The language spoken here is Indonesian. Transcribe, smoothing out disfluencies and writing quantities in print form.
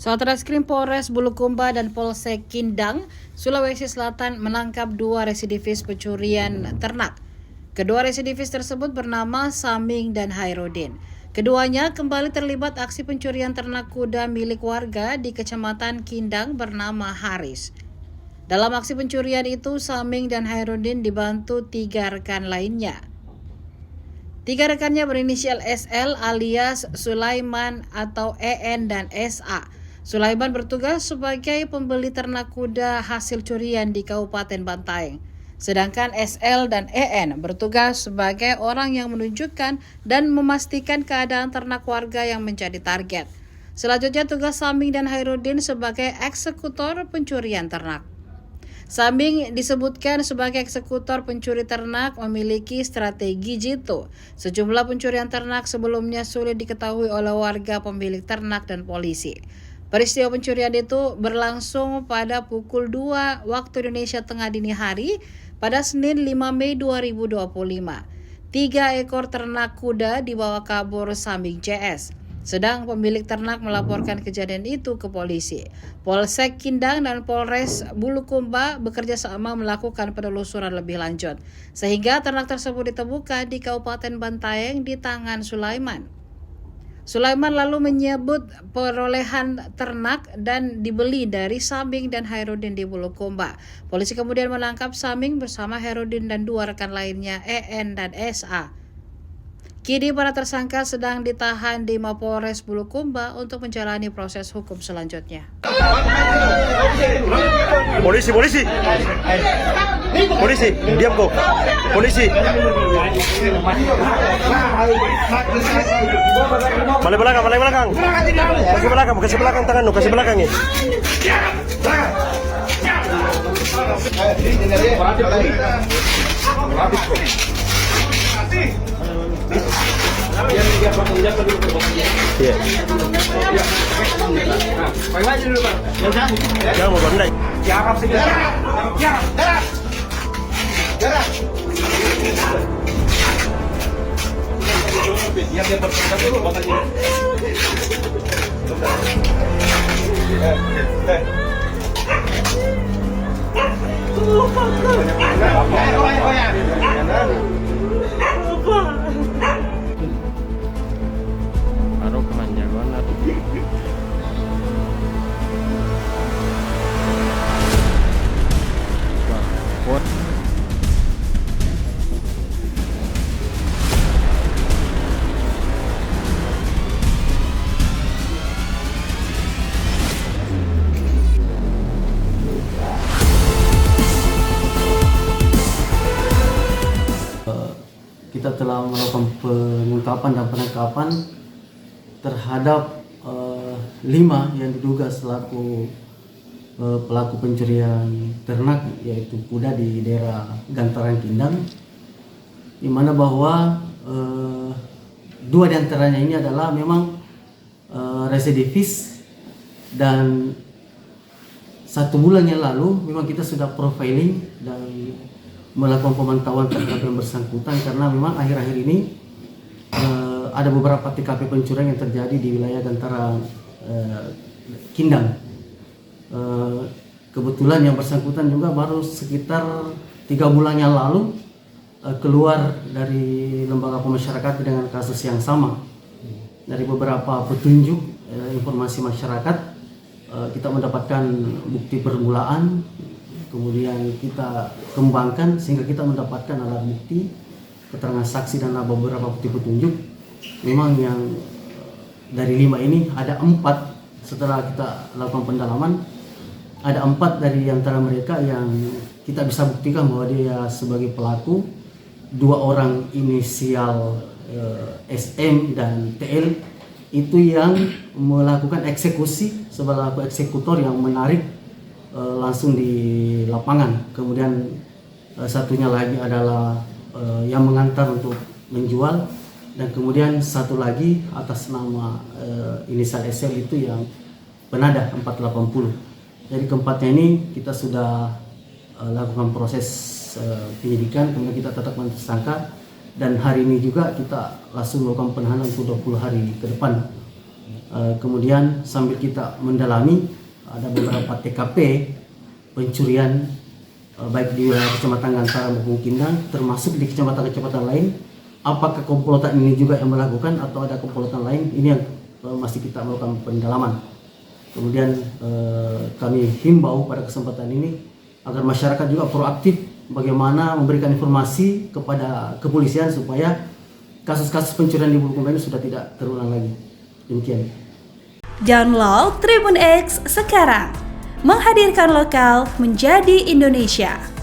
Satreskrim Polres Bulukumba dan Polsek Kindang, Sulawesi Selatan menangkap 2 residivis pencurian ternak. Kedua residivis tersebut bernama Saming dan Hairudin. Keduanya kembali terlibat aksi pencurian ternak kuda milik warga di Kecamatan Kindang bernama Haris. Dalam aksi pencurian itu, Saming dan Hairudin dibantu 3 rekan lainnya. 3 rekannya berinisial SL alias Sulaiman atau EN dan SA. Sulaiman bertugas sebagai pembeli ternak kuda hasil curian di Kabupaten Bantaeng. Sedangkan SL dan EN bertugas sebagai orang yang menunjukkan dan memastikan keadaan ternak warga yang menjadi target. Selanjutnya tugas Saming dan Hairudin sebagai eksekutor pencurian ternak. Saming disebutkan sebagai eksekutor pencuri ternak memiliki strategi jitu. Sejumlah pencurian ternak sebelumnya sulit diketahui oleh warga, pemilik ternak, dan polisi. Peristiwa pencurian itu berlangsung pada pukul 2 waktu Indonesia Tengah dini hari pada Senin 5 Mei 2025. 3 ekor ternak kuda dibawa kabur Saming CS. Sedang pemilik ternak melaporkan kejadian itu ke polisi. Polsek Kindang dan Polres Bulukumba bekerja sama melakukan penelusuran lebih lanjut, sehingga ternak tersebut ditemukan di Kabupaten Bantaeng di tangan Sulaiman. Sulaiman lalu menyebut perolehan ternak dan dibeli dari Saming dan Hairudin di Bulukumba. Polisi kemudian menangkap Saming bersama Hairudin dan 2 rekan lainnya EN dan SA. Kini para tersangka sedang ditahan di Mapolres Bulukumba untuk menjalani proses hukum selanjutnya. Polisi, diam kok. Polisi. Balik belakang. Kasih belakang tanganmu, kasih belakang ini. Iya. Jangan mau bandai. Baru kemanja banget. Kita telah melakukan pengungkapan dan penangkapan terhadap 5 yang diduga selaku pelaku pencurian ternak, yaitu kuda di daerah Gantaran Kindang, di mana bahwa 2 diantaranya ini adalah memang residivis, dan 1 bulan yang lalu memang kita sudah profiling dan melakukan pemantauan terhadap yang bersangkutan, karena memang akhir-akhir ini ada beberapa TKP pencurian yang terjadi di wilayah Gantaran Kindang. Kebetulan yang bersangkutan juga baru sekitar 3 bulan yang lalu keluar dari lembaga pemasyarakatan dengan kasus yang sama. Dari beberapa petunjuk informasi masyarakat, kita mendapatkan bukti permulaan, kemudian kita kembangkan sehingga kita mendapatkan alat bukti, keterangan saksi, dan beberapa bukti petunjuk. Memang yang dari 5 ini ada 4, setelah kita lakukan pendalaman, ada 4 dari antara mereka yang kita bisa buktikan bahwa dia sebagai pelaku. 2 orang inisial SM dan TL itu yang melakukan eksekusi sebagai eksekutor yang menarik langsung di lapangan. Kemudian satunya lagi adalah yang mengantar untuk menjual, dan kemudian 1 lagi atas nama inisial SL itu yang penada 480. Jadi keempatnya ini kita sudah lakukan proses penyidikan, kemudian kita tetapkan tersangka, dan hari ini juga kita langsung melakukan penahanan untuk 20 hari ke depan. Kemudian sambil kita mendalami ada beberapa TKP pencurian baik di wilayah Kecamatan Gantara maupun Kindang, termasuk di kecamatan-kecamatan lain. Apakah komplotan ini juga yang melakukan atau ada komplotan lain? Ini yang masih kita melakukan pendalaman. Kemudian kami himbau pada kesempatan ini agar masyarakat juga proaktif bagaimana memberikan informasi kepada kepolisian supaya kasus-kasus pencurian di Bulukumba ini sudah tidak terulang lagi. Demikian. Download Tribun X sekarang, menghadirkan lokal menjadi Indonesia.